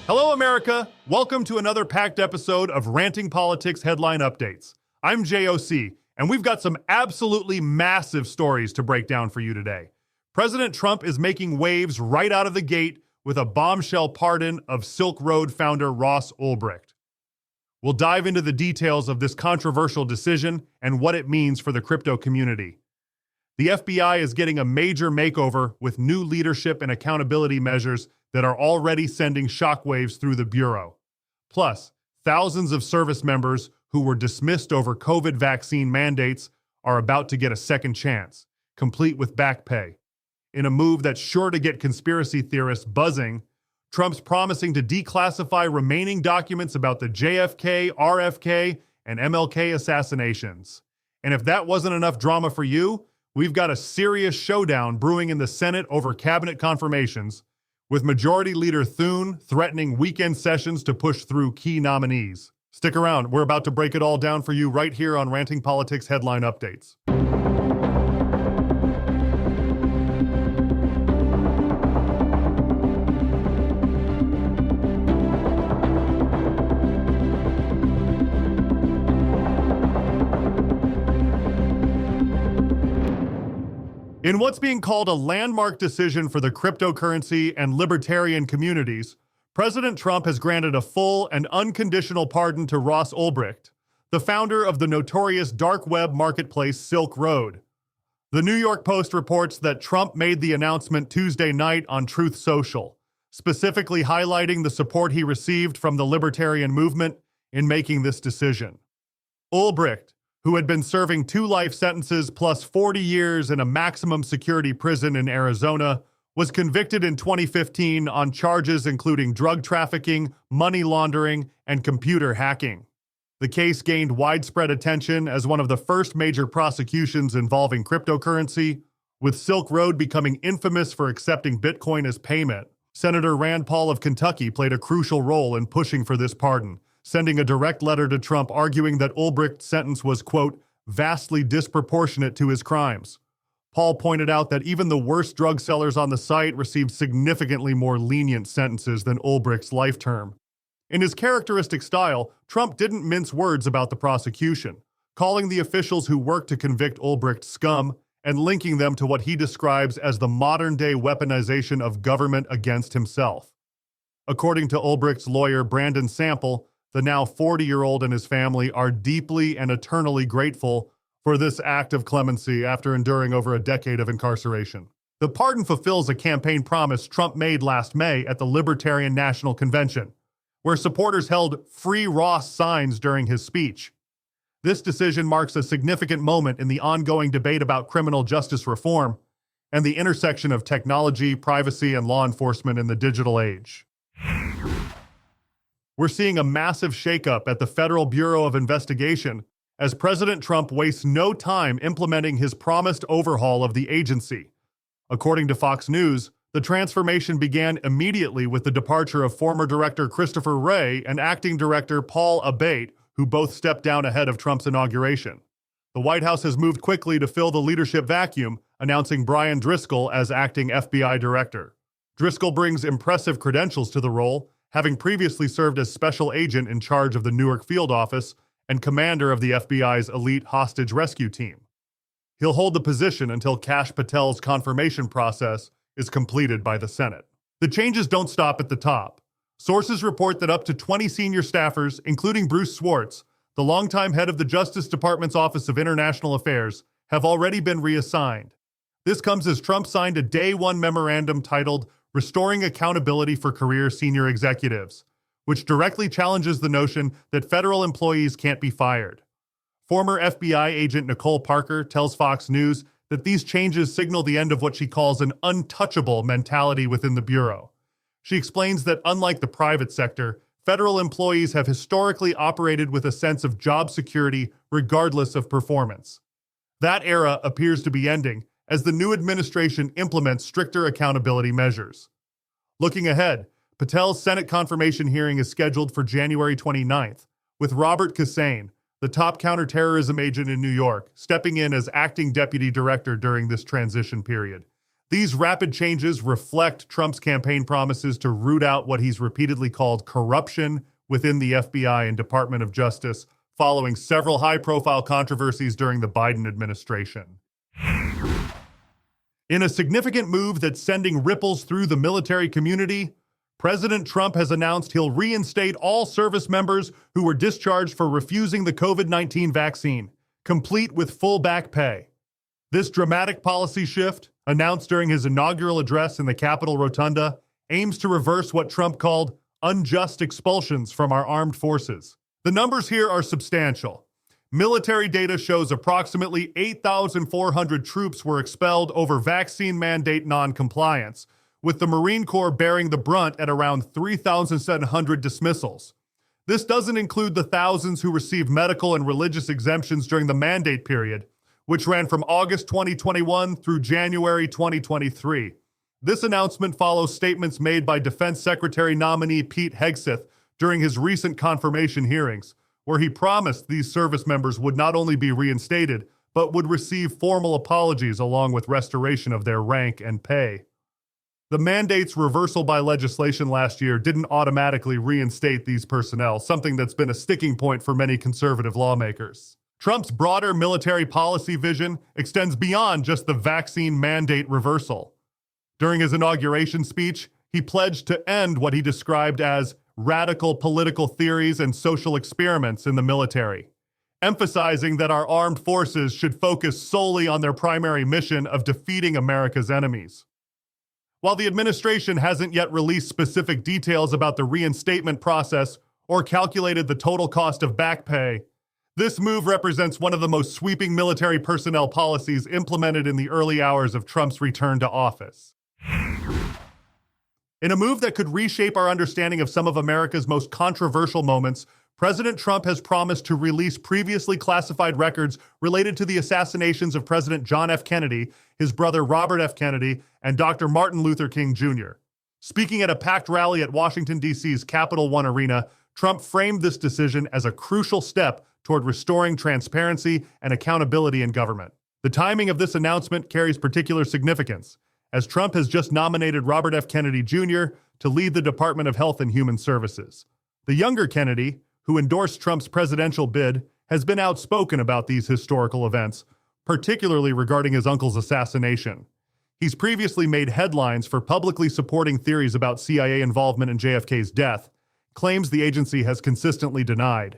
Hello, America. Welcome to another packed episode of Ranting Politics Headline Updates. I'm JOC, and we've got some absolutely massive stories to break down for you today. President Trump is making waves right out of the gate with a bombshell pardon of Silk Road founder Ross Ulbricht. We'll dive into the details of this controversial decision and what it means for the crypto community. The FBI is getting a major makeover with new leadership and accountability measures that are already sending shockwaves through the Bureau. Plus, thousands of service members who were dismissed over COVID vaccine mandates are about to get a second chance, complete with back pay. In a move that's sure to get conspiracy theorists buzzing, Trump's promising to declassify remaining documents about the JFK, RFK, and MLK assassinations. And if that wasn't enough drama for you, we've got a serious showdown brewing in the Senate over cabinet confirmations, with Majority Leader Thune threatening weekend sessions to push through key nominees. Stick around, we're about to break it all down for you right here on Ranting Politics Headline Updates. In what's being called a landmark decision for the cryptocurrency and libertarian communities, President Trump has granted a full and unconditional pardon to Ross Ulbricht, the founder of the notorious dark web marketplace Silk Road. The New York Post reports that Trump made the announcement Tuesday night on Truth Social, specifically highlighting the support he received from the libertarian movement in making this decision. Ulbricht, who had been serving 2 life sentences plus 40 years in a maximum security prison in Arizona, was convicted in 2015 on charges including drug trafficking, money laundering, and computer hacking. The case gained widespread attention as one of the first major prosecutions involving cryptocurrency, with Silk Road becoming infamous for accepting Bitcoin as payment. Senator Rand Paul of Kentucky played a crucial role in pushing for this pardon, sending a direct letter to Trump arguing that Ulbricht's sentence was, quote, vastly disproportionate to his crimes. Paul pointed out that even the worst drug sellers on the site received significantly more lenient sentences than Ulbricht's life term. In his characteristic style, Trump didn't mince words about the prosecution, calling the officials who worked to convict Ulbricht scum and linking them to what he describes as the modern-day weaponization of government against himself. According to Ulbricht's lawyer Brandon Sample, the now 40-year-old and his family are deeply and eternally grateful for this act of clemency after enduring over a decade of incarceration. The pardon fulfills a campaign promise Trump made last May at the Libertarian National Convention, where supporters held "Free Ross" signs during his speech. This decision marks a significant moment in the ongoing debate about criminal justice reform and the intersection of technology, privacy, and law enforcement in the digital age. We're seeing a massive shakeup at the Federal Bureau of Investigation as President Trump wastes no time implementing his promised overhaul of the agency. According to Fox News, the transformation began immediately with the departure of former Director Christopher Wray and Acting Director Paul Abate, who both stepped down ahead of Trump's inauguration. The White House has moved quickly to fill the leadership vacuum, announcing Brian Driscoll as acting FBI director. Driscoll brings impressive credentials to the role, having previously served as special agent in charge of the Newark field office and commander of the FBI's elite hostage rescue team. He'll hold the position until Kash Patel's confirmation process is completed by the Senate. The changes don't stop at the top. Sources report that up to 20 senior staffers, including Bruce Swartz, the longtime head of the Justice Department's Office of International Affairs, have already been reassigned. This comes as Trump signed a Day 1 memorandum titled Restoring Accountability for Career Senior Executives, which directly challenges the notion that federal employees can't be fired. Former FBI agent Nicole Parker tells Fox News that these changes signal the end of what she calls an untouchable mentality within the Bureau. She explains that unlike the private sector, federal employees have historically operated with a sense of job security regardless of performance. That era appears to be ending as the new administration implements stricter accountability measures. Looking ahead, Patel's Senate confirmation hearing is scheduled for January 29th, with Robert Castaways, the top counterterrorism agent in New York, stepping in as acting deputy director during this transition period. These rapid changes reflect Trump's campaign promises to root out what he's repeatedly called corruption within the FBI and Department of Justice, following several high-profile controversies during the Biden administration. In a significant move that's sending ripples through the military community, President Trump has announced he'll reinstate all service members who were discharged for refusing the COVID-19 vaccine, complete with full back pay. This dramatic policy shift, announced during his inaugural address in the Capitol Rotunda, aims to reverse what Trump called unjust expulsions from our armed forces. The numbers here are substantial. Military data shows approximately 8,400 troops were expelled over vaccine mandate non-compliance, with the Marine Corps bearing the brunt at around 3,700 dismissals. This doesn't include the thousands who received medical and religious exemptions during the mandate period, which ran from August 2021 through January 2023. This announcement follows statements made by Defense Secretary nominee Pete Hegseth during his recent confirmation hearings, where he promised these service members would not only be reinstated, but would receive formal apologies along with restoration of their rank and pay. The mandate's reversal by legislation last year didn't automatically reinstate these personnel, something that's been a sticking point for many conservative lawmakers. Trump's broader military policy vision extends beyond just the vaccine mandate reversal. During his inauguration speech, he pledged to end what he described as radical political theories and social experiments in the military, emphasizing that our armed forces should focus solely on their primary mission of defeating America's enemies. While the administration hasn't yet released specific details about the reinstatement process or calculated the total cost of back pay, this move represents one of the most sweeping military personnel policies implemented in the early hours of Trump's return to office. In a move that could reshape our understanding of some of America's most controversial moments, President Trump has promised to release previously classified records related to the assassinations of President John F. Kennedy, his brother Robert F. Kennedy, and Dr. Martin Luther King Jr. Speaking at a packed rally at Washington, D.C.'s Capital One Arena, Trump framed this decision as a crucial step toward restoring transparency and accountability in government. The timing of this announcement carries particular significance, as Trump has just nominated Robert F. Kennedy Jr. to lead the Department of Health and Human Services. The younger Kennedy, who endorsed Trump's presidential bid, has been outspoken about these historical events, particularly regarding his uncle's assassination. He's previously made headlines for publicly supporting theories about CIA involvement in JFK's death, claims the agency has consistently denied.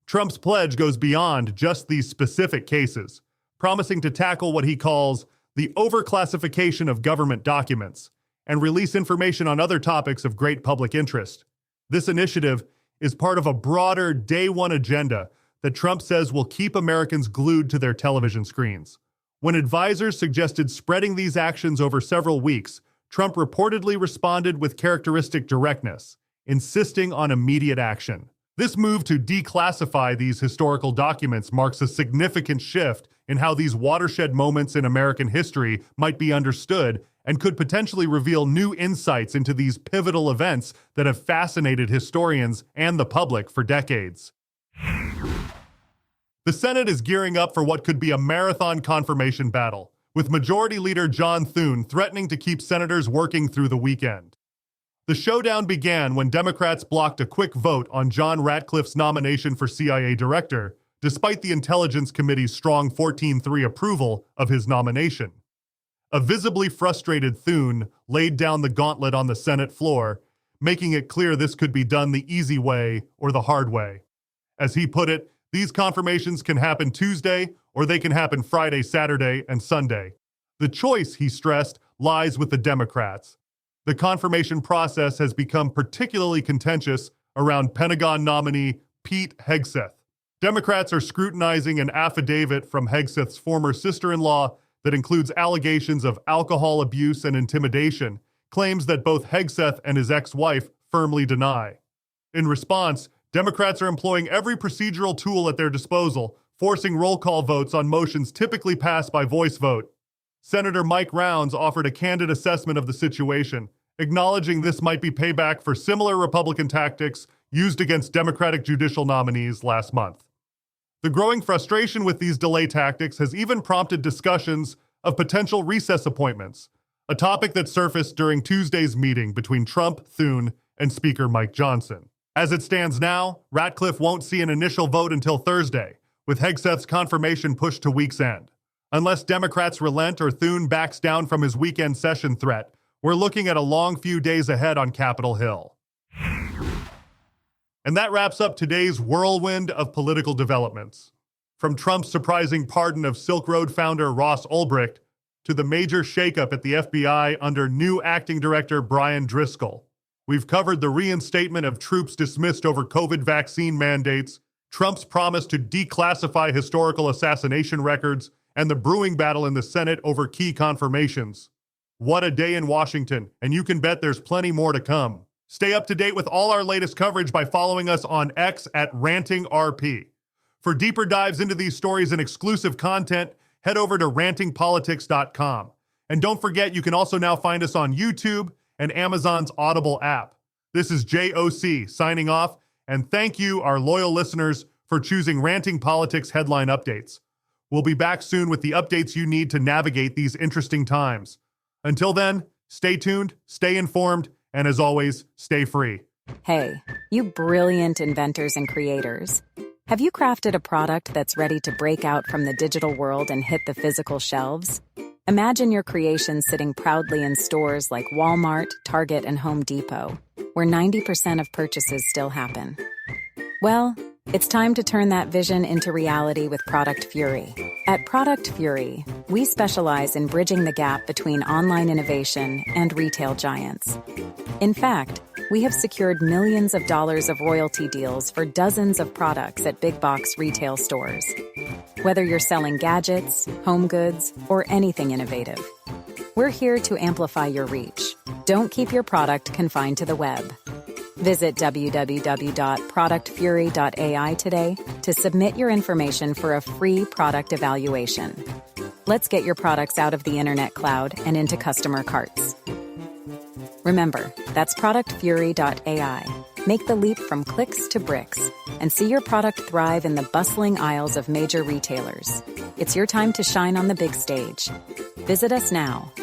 Trump's pledge goes beyond just these specific cases, promising to tackle what he calls the overclassification of government documents and release information on other topics of great public interest. This initiative is part of a broader day one agenda that Trump says will keep Americans glued to their television screens. When advisors suggested spreading these actions over several weeks, Trump reportedly responded with characteristic directness, insisting on immediate action. This move to declassify these historical documents marks a significant shift in how these watershed moments in American history might be understood and could potentially reveal new insights into these pivotal events that have fascinated historians and the public for decades. The Senate is gearing up for what could be a marathon confirmation battle, with Majority Leader Thune threatening to keep senators working through the weekend. The showdown began when Democrats blocked a quick vote on John Ratcliffe's nomination for CIA director, despite the Intelligence Committee's strong 14-3 approval of his nomination. A visibly frustrated Thune laid down the gauntlet on the Senate floor, making it clear this could be done the easy way or the hard way. As he put it, these confirmations can happen Tuesday or they can happen Friday, Saturday, and Sunday. The choice, he stressed, lies with the Democrats. The confirmation process has become particularly contentious around Pentagon nominee Pete Hegseth. Democrats are scrutinizing an affidavit from Hegseth's former sister-in-law that includes allegations of alcohol abuse and intimidation, claims that both Hegseth and his ex-wife firmly deny. In response, Democrats are employing every procedural tool at their disposal, forcing roll call votes on motions typically passed by voice vote. Senator Mike Rounds offered a candid assessment of the situation, acknowledging this might be payback for similar Republican tactics used against Democratic judicial nominees last month. The growing frustration with these delay tactics has even prompted discussions of potential recess appointments, a topic that surfaced during Tuesday's meeting between Trump, Thune, and Speaker Mike Johnson. As it stands now, Ratcliffe won't see an initial vote until Thursday, with Hegseth's confirmation pushed to week's end. Unless Democrats relent or Thune backs down from his weekend session threat, we're looking at a long few days ahead on Capitol Hill. And that wraps up today's whirlwind of political developments. From Trump's surprising pardon of Silk Road founder Ross Ulbricht to the major shakeup at the FBI under new acting director Brian Driscoll. We've covered the reinstatement of troops dismissed over COVID vaccine mandates, Trump's promise to declassify historical assassination records, and the brewing battle in the Senate over key confirmations. What a day in Washington, and you can bet there's plenty more to come. Stay up to date with all our latest coverage by following us on X at RantingRP. For deeper dives into these stories and exclusive content, head over to rantingpolitics.com. And don't forget, you can also now find us on YouTube and Amazon's Audible app. This is JOC signing off, and thank you, our loyal listeners, for choosing Ranting Politics headline updates. We'll be back soon with the updates you need to navigate these interesting times. Until then, stay tuned, stay informed, and as always, stay free. Hey, you brilliant inventors and creators. Have you crafted a product that's ready to break out from the digital world and hit the physical shelves? Imagine your creation sitting proudly in stores like Walmart, Target, and Home Depot, where 90% of purchases still happen. Well, it's time to turn that vision into reality with Product Fury. At Product Fury, we specialize in bridging the gap between online innovation and retail giants. In fact, we have secured millions of dollars of royalty deals for dozens of products at big box retail stores. Whether you're selling gadgets, home goods, or anything innovative, we're here to amplify your reach. Don't keep your product confined to the web. Visit www.productfury.ai today to submit your information for a free product evaluation. Let's get your products out of the internet cloud and into customer carts. Remember, that's productfury.ai. Make the leap from clicks to bricks and see your product thrive in the bustling aisles of major retailers. It's your time to shine on the big stage. Visit us now